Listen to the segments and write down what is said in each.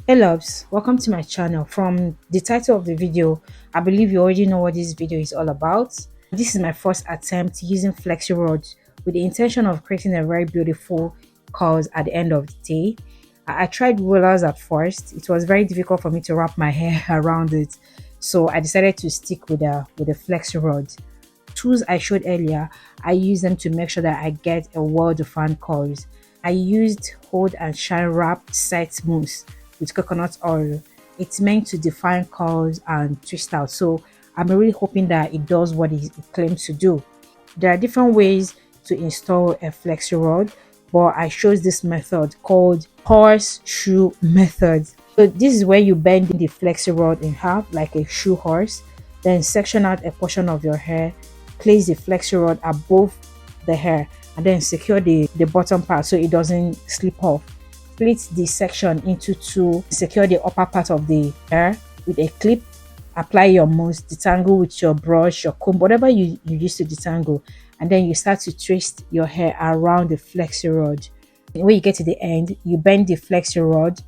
Hey loves, welcome to my channel. From the title of the video, I believe you already know what this video is all about. This is my first attempt using flexi rods with the intention of creating a very beautiful curls at the end of the day. I tried rollers at first. It was very difficult for me to wrap my hair around it, so I decided to stick with the flexi rod. Tools I showed earlier, I use them to make sure that I get a well-defined curls. I used hold and shine wrap set mousse with coconut oil. It's meant to define curls and twist out, so I'm really hoping that it does what it claims to do. There are different ways to install a flexi rod, but I chose this method called horseshoe method. So this is where you bend the flexi rod in half like a shoe horse, then section out a portion of your hair, place the flexi rod above the hair, and then secure the bottom part so it doesn't slip off. Split the section into two, secure the upper part of the hair with a clip, apply your mousse, detangle with your brush, your comb, whatever you use to detangle, and then you start to twist your hair around the flexi rod. When you get to the end, you bend the flexi rod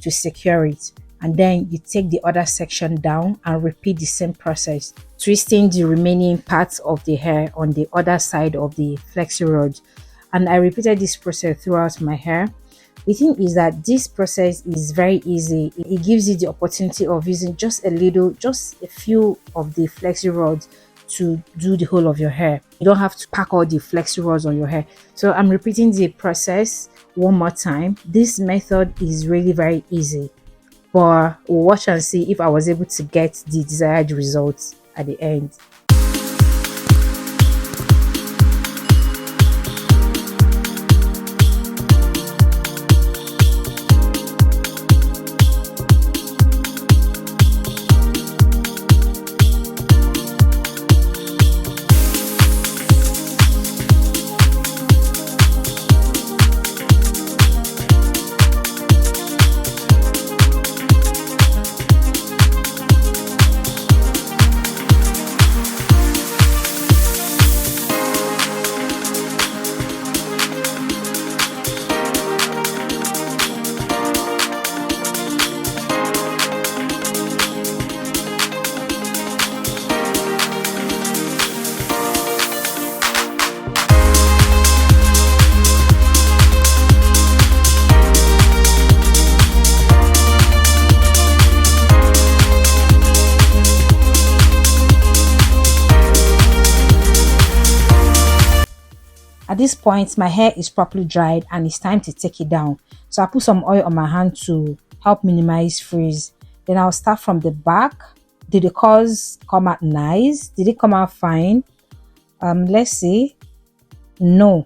to secure it, and then you take the other section down and repeat the same process, twisting the remaining parts of the hair on the other side of the flexi rod. And I repeated this process throughout my hair. The thing is that this process is very easy. It gives you the opportunity of using just a few of the flexi rods to do the whole of your hair. You don't have to pack all the flexi rods on your hair. So I'm repeating the process one more time. This method is really very easy, but we'll watch and see if I was able to get the desired results at the end. At this point, my hair is properly dried and it's time to take it down. So I put some oil on my hand to help minimize frizz. Then I'll start from the back. Did the curls come out nice? Did it come out fine? Let's see. No,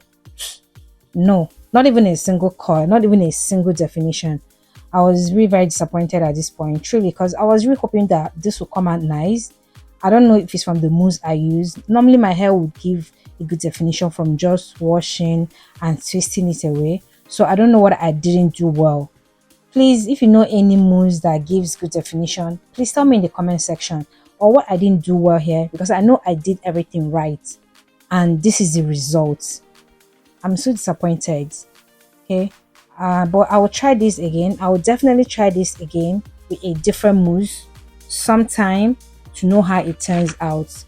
not even a single curl, not even a single definition. I was really very disappointed at this point, truly, because I was really hoping that this would come out nice. I don't know if it's from the mousse I use. Normally my hair would give a good definition from just washing and twisting it away. So I don't know what I didn't do well. Please, if you know any mousse that gives good definition, please tell me in the comment section, or what I didn't do well here, because I know I did everything right and this is the result. I'm so disappointed. Okay, but I will try this again. I will definitely try this again with a different mousse sometime to know how it turns out.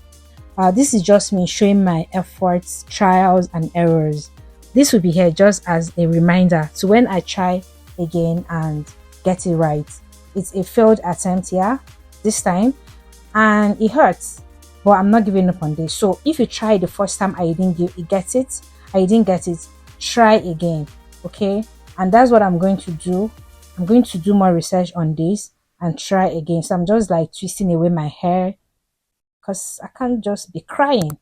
This is just me showing my efforts, trials and errors. This will be here just as a reminder to when I try again and get it right. It's a failed attempt here this time and it hurts, but I'm not giving up on this. So if you try the first time I didn't get it, try again, okay? And that's what I'm going to do. I'm going to do more research on this and try again. So I'm just like twisting away my hair because I can't just be crying.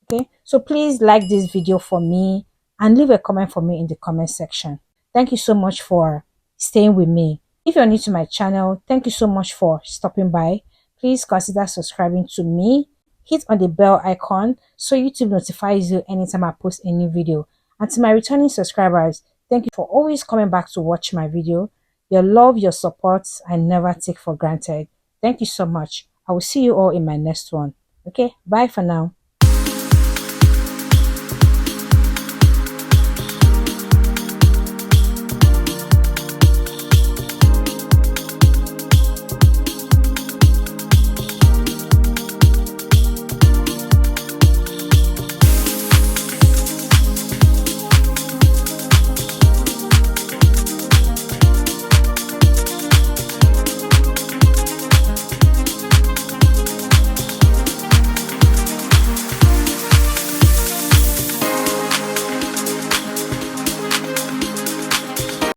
Okay, so please like this video for me and leave a comment for me in the comment section. Thank you so much for staying with me. If you're new to my channel, thank you so much for stopping by. Please consider subscribing to me. Hit on the bell icon so YouTube notifies you anytime I post a new video. And to my returning subscribers, thank you for always coming back to watch my video. Your love, your support, I never take for granted. Thank you so much. I will see you all in my next one. Okay, bye for now.